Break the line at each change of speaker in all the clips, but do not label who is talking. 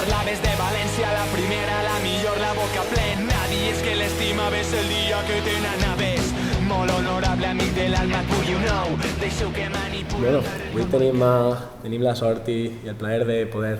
l'aves de València, la primera, la millor, la boca plena. Dies que l'estima ves el dia que te n'anaves. Molt honorable amic de l'alma, tu you know. Deixeu que manipula...
Avui tenim la sort i el plaer de poder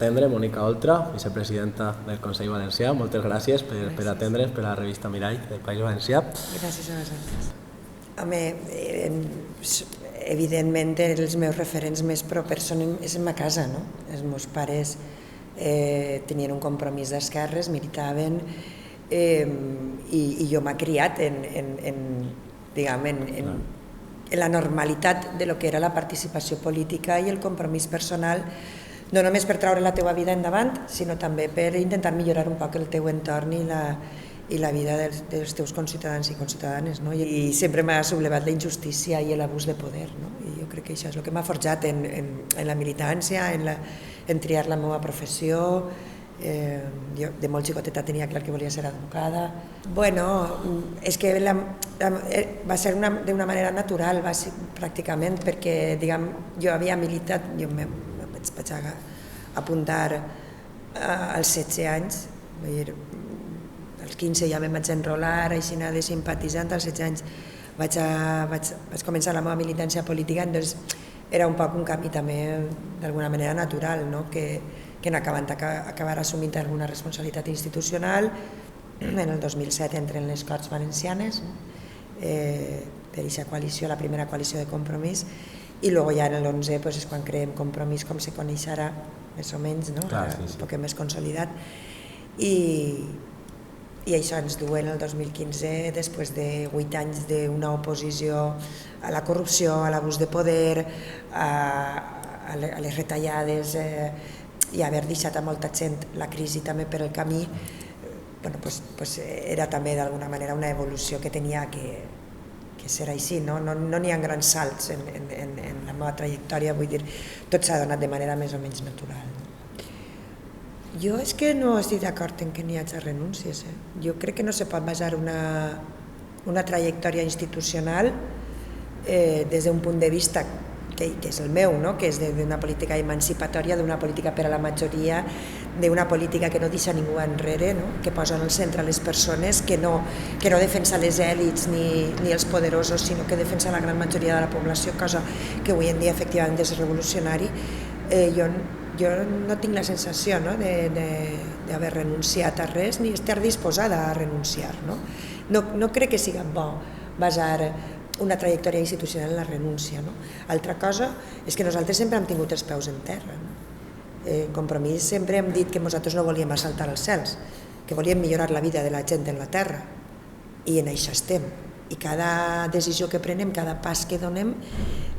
atendre Mònica Oltra, vicepresidenta del Consell Valencià. Moltes gràcies per atendre's per la revista Mirall del País Valencià.
Gràcies a vosaltres. Home, evidentment els meus referents més propers és en ma casa, no? Els meus pares tenien un compromís d'esquerres, militaven, i jo m'he criat en la normalitat de lo que era la participació política i el compromís personal, no només per treure la teua vida endavant, sinó també per intentar millorar un poc el teu entorn i la vida dels teus conciutadans i conciutadanes. I sempre m'ha sublevat la injustícia i l'abús de poder. I jo crec que això és el que m'ha forjat en la militància, en triar la meva professió. Jo de molt xicoteta tenia clar que volia ser advocada. És que va ser d'una manera natural, pràcticament, perquè jo havia militat, jo vaig apuntar als 16 anys, als 15 ja me'n vaig enrolar, així de simpatitzant, als 16 anys vaig començar la meva militància política, doncs era un poc un camí també d'alguna manera natural, que acabar assumint alguna responsabilitat institucional. En el 2007 entro en les Corts Valencianes per aquesta coalició, la primera coalició de Compromís, i després ja en l'11 és quan creem Compromís com se coneix ara, més o menys, un poc més consolidat, i això ens du en el 2015, després de 8 anys d'una oposició a la corrupció, a l'abús de poder, a les retallades, i haver deixat a molta gent la crisi també per el camí, era també d'alguna manera una evolució que tenia que ser així. No n'hi ha grans salts en la meva trajectòria, vull dir, tot s'ha donat de manera més o menys natural. Jo és que no estic d'acord en que n'hi hagi renúncies. Jo crec que no se pot basar una trajectòria institucional des d'un punt de vista que és el meu, que és d'una política emancipatòria, d'una política per a la majoria, d'una política que no deixa ningú enrere, que posa en el centre les persones, que no defensa les èlits ni els poderosos, sinó que defensa la gran majoria de la població, cosa que avui en dia efectivament és revolucionari. Jo no tinc la sensació d'haver renunciat a res ni estar disposada a renunciar. No crec que sigui bo basar una trajectòria institucional en la renúncia. Altra cosa és que nosaltres sempre hem tingut els peus en terra. En Compromís sempre hem dit que nosaltres no volíem assaltar els cels, que volíem millorar la vida de la gent en la terra, i en això estem. I cada decisió que prenem, cada pas que donem,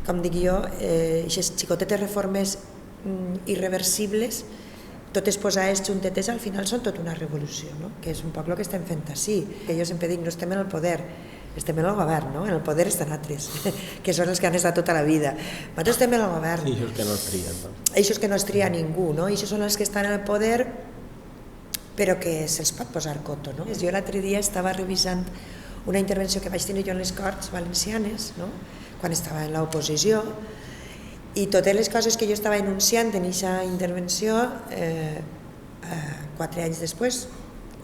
com dic jo, aquestes xicotetes reformes irreversibles, totes posades juntetes, al final són tota una revolució, que és un poc el que estem fent així. Jo sempre dic, no estem en el poder, estem en el govern, en el poder estan altres, que són els que han estat tota la vida. Nosaltres estem en el govern.
I això que no es trien.
Això que no es tria ningú, i això són els que estan en el poder, però que se'ls pot posar coto. Jo l'altre dia estava revisant una intervenció que vaig tenir jo en les Corts Valencianes, quan estava en l'oposició, i totes les coses que jo estava enunciant en aquesta intervenció, 4 anys després,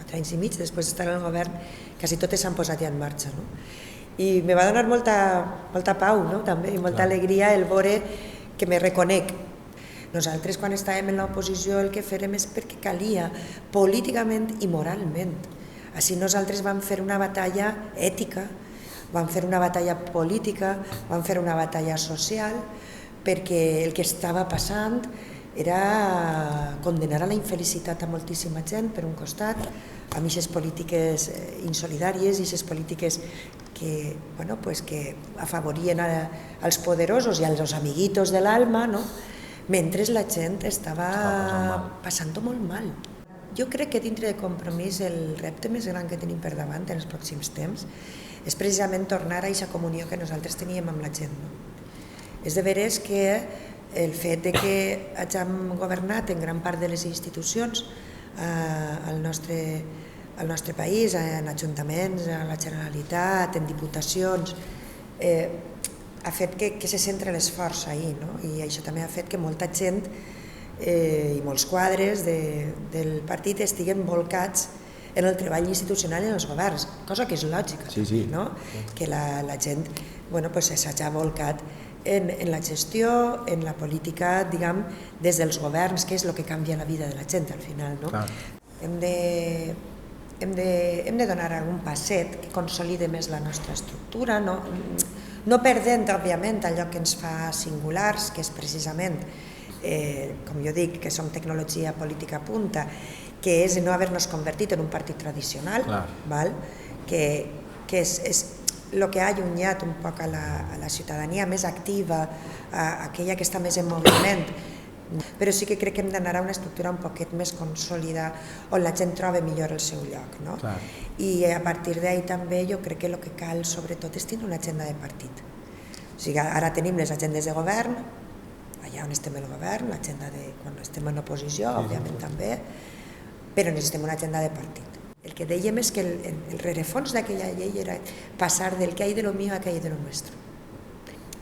4 anys i mig després d'estar en el govern, quasi totes s'han posat ja en marxa. I me va donar molta pau, també, i molta alegria el veure que me reconec. Nosaltres, quan estàvem en l'oposició, el que fèrem és perquè calia, políticament i moralment. Així nosaltres vam fer una batalla ètica, vam fer una batalla política, vam fer una batalla social, perquè el que estava passant era condenar a la infelicitat a moltíssima gent, per un costat, amb aquestes polítiques insolidàries i aquestes polítiques que afavorien als poderosos i als amiguitos de l'alma, mentre la gent estava passant-ho molt mal. Jo crec que dintre de Compromís el repte més gran que tenim per davant en els pròxims temps és precisament tornar a aquesta comunió que nosaltres teníem amb la gent. És de veres que el fet que hàgim governat en gran part de les institucions al nostre país, en ajuntaments, a la Generalitat, en diputacions, ha fet que se centre l'esforç ahir, i això també ha fet que molta gent i molts quadres del partit estiguen volcats en el treball institucional i en els governs, cosa que és lògica, no? Que la gent s'hagi volcat en la gestió, en la política, diguem, des dels governs, que és el que canvia la vida de la gent al final, no? Hem de donar algun passet que consolide més la nostra estructura, no perdent, òbviament, allò que ens fa singulars, que és precisament, com jo dic, que som tecnologia política punta, que és no haver-nos convertit en un partit tradicional, que és el que ha allunyat un poc a la ciutadania més activa, aquella que està més en moviment, però sí que crec que hem d'anar a una estructura un poquet més consolida on la gent troba millor el seu lloc, no? I a partir d'ahí també jo crec que el que cal sobretot és tenir una agenda de partit. O sigui, ara tenim les agendes de govern, allà on estem el govern, l'agenda de quan estem en oposició, òbviament també, però necessitem una agenda de partit. El que dèiem és que el rerefons d'aquella llei era passar del que hay de lo mío a que hay de lo nuestro.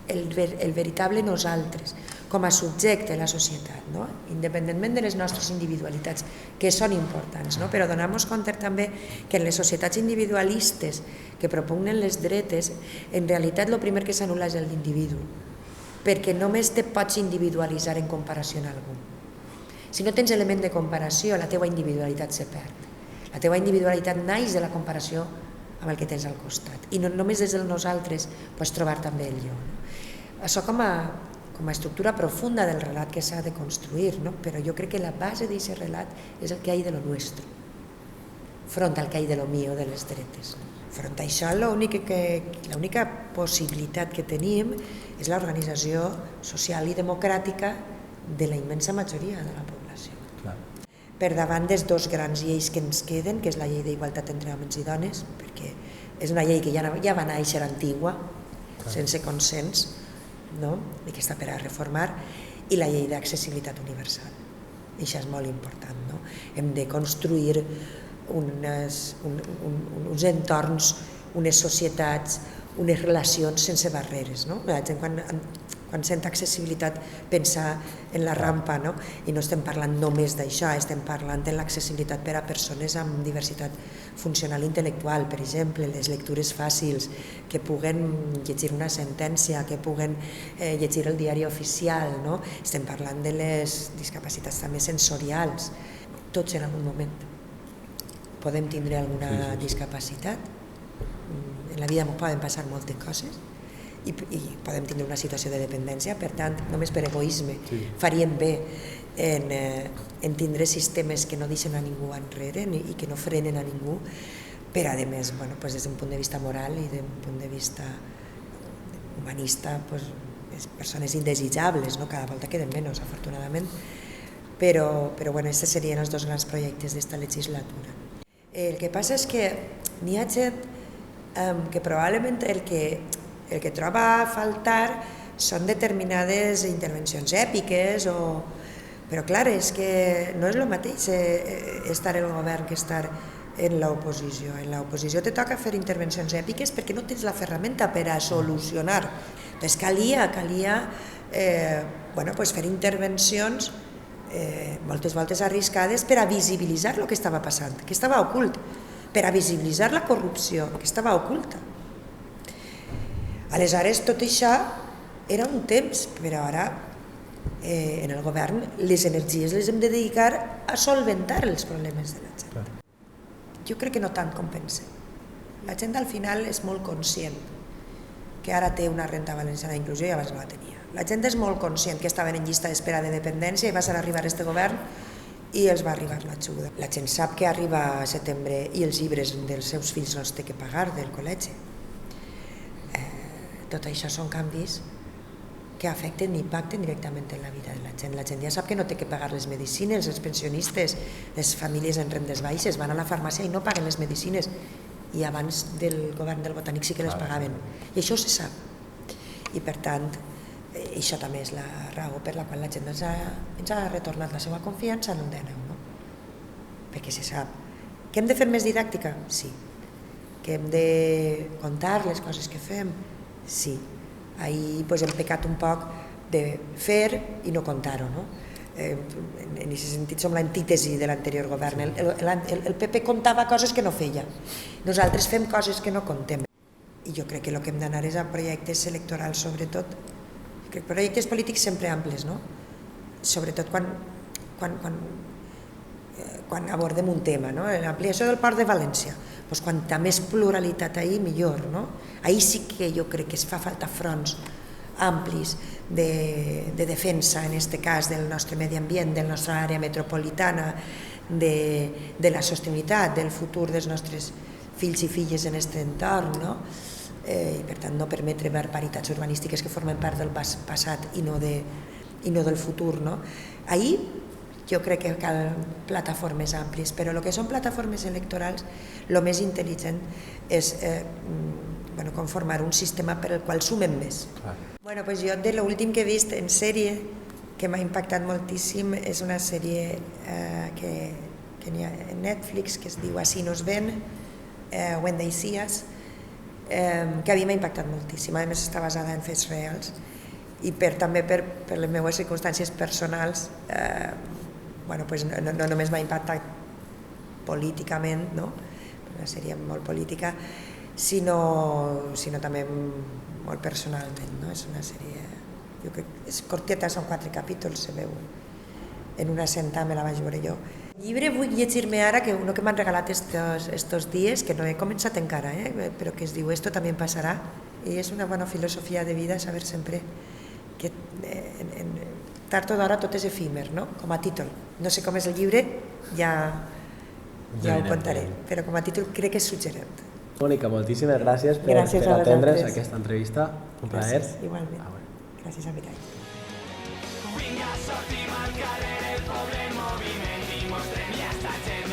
El veritable nosaltres, com a subjecte de la societat, independentment de les nostres individualitats, que són importants, però donar-nos compte també que en les societats individualistes que propugnen les dretes, en realitat el primer que s'anul·la és l'individu, perquè només te pots individualitzar en comparació amb algú. Si no tens element de comparació, la teva individualitat se perd. La teva individualitat naix de la comparació amb el que tens al costat. I no només des del nosaltres pots trobar també el jo. Això com a estructura profunda del relat que s'ha de construir, però jo crec que la base d'aquest relat és el que hay de lo nuestro, front al que hay de lo mío, de les dretes. Front a això, l'única possibilitat que tenim és l'organització social i democràtica de la immensa majoria de la població. Per davant dels dos grans lleis que ens queden, que és la llei d'igualtat entre homes i dones, perquè és una llei que ja va néixer antigua, sense consens, i que està per a reformar, i la llei d'accessibilitat universal. I això és molt important. Hem de construir uns entorns, unes societats, unes relacions sense barreres. La gent quan sent accessibilitat pensa en la rampa, i no estem parlant només d'això, estem parlant de l'accessibilitat per a persones amb diversitat funcional i intel·lectual, per exemple, les lectures fàcils, que puguen llegir una sentència, que puguen llegir el diari oficial, estem parlant de les discapacitats també sensorials. Tots en algun moment podem tindre alguna discapacitat, en la vida poden passar moltes coses, i podem tindre una situació de dependència, per tant, només per egoisme faríem bé en tindre sistemes que no deixen a ningú enrere i que no frenen a ningú, però a més, des d'un punt de vista moral i d'un punt de vista humanista, les persones indesitjables, cada volta queden menys, afortunadament, però aquests serien els dos grans projectes d'esta legislatura. El que passa és que n'hi ha gent que probablement el que troba a faltar són determinades intervencions èpiques, però clar, és que no és el mateix estar en el govern que estar en l'oposició. En l'oposició te toca fer intervencions èpiques perquè no tens la ferramenta per a solucionar. Doncs calia fer intervencions moltes voltes arriscades per a visibilitzar el que estava passant, que estava ocult, per a visibilitzar la corrupció que estava oculta. Aleshores, tot això era un temps, però ara en el govern les energies les hem de dedicar a solventar els problemes de la gent. Jo crec que no tant com pensem. La gent al final és molt conscient que ara té una renda valenciana d'inclusió i abans no la tenia. La gent és molt conscient que estaven en llista d'espera de dependència i va ser arribar a este govern i els va arribar l'ajuda. La gent sap que arriba a setembre i els llibres dels seus fills no els té que pagar del col·legi. Tot això són canvis que afecten i impacten directament en la vida de la gent. La gent ja sap que no té que pagar les medicines, els pensionistes, les famílies en rendes baixes van a la farmàcia i no paguen les medicines, i abans del govern del Botànic sí que les pagaven. I això se sap. I per tant, això també és la raó per la qual la gent ens ha retornat la seva confiança en el DNU, perquè se sap. Que hem de fer més didàctica? Sí. Que hem de contar les coses que fem? Sí. Ahir hem pecat un poc de fer i no contar-ho, en aquest sentit som l'antítesi de l'anterior govern. El PP contava coses que no feia. Nosaltres fem coses que no contem. I jo crec que el que hem d'anar és a projectes electorals, sobretot. Crec que projectes polítics sempre amples, no? Sobretot quan abordem un tema, no? L'ampliació del Port de València. Doncs quanta més pluralitat ahir, millor, no? Ahir sí que jo crec que es fa falta fronts amplis de defensa, en aquest cas, del nostre medi ambient, de la nostra àrea metropolitana, de la sostenibilitat, del futur dels nostres fills i filles en aquest entorn, no? I per tant no permetre barbaritats urbanístiques que formen part del passat i no del futur, no? Ahir jo crec que cal plataformes àmplies, però el que són plataformes electorals, el més intel·ligent és conformar un sistema per al qual sumem més. Bueno, pues jo de l'últim que he vist en sèrie, que m'ha impactat moltíssim, és una sèrie que n'hi ha en Netflix, que es diu Así nos ven, When They See Us, que a mi m'ha impactat moltíssim. A més està basada en fets reals i també per les meves circumstàncies personals, no només m'ha impactat políticament, una sèrie molt política, sinó també molt personalment. És una sèrie, jo crec que és corteta, són 4 capítols, se veu en una sentada, me la vaig veure jo. El llibre vull llegir-me ara, uno que m'han regalat estos dies, que no he començat encara, però que es diu Esto también pasará, i és una bona filosofia de vida, saber sempre que tard o d'hora tot és efímer, no? Com a títol. No sé com és el llibre, ja ho contaré, però com a títol crec que és suggerent.
Mònica, moltíssimes gràcies per atendre's a aquesta entrevista. Un plaer.
Gràcies, igualment. Gràcies a Mirai.
Vinga, sortim al carrer, el poble en moviment i mostrem ja està gent.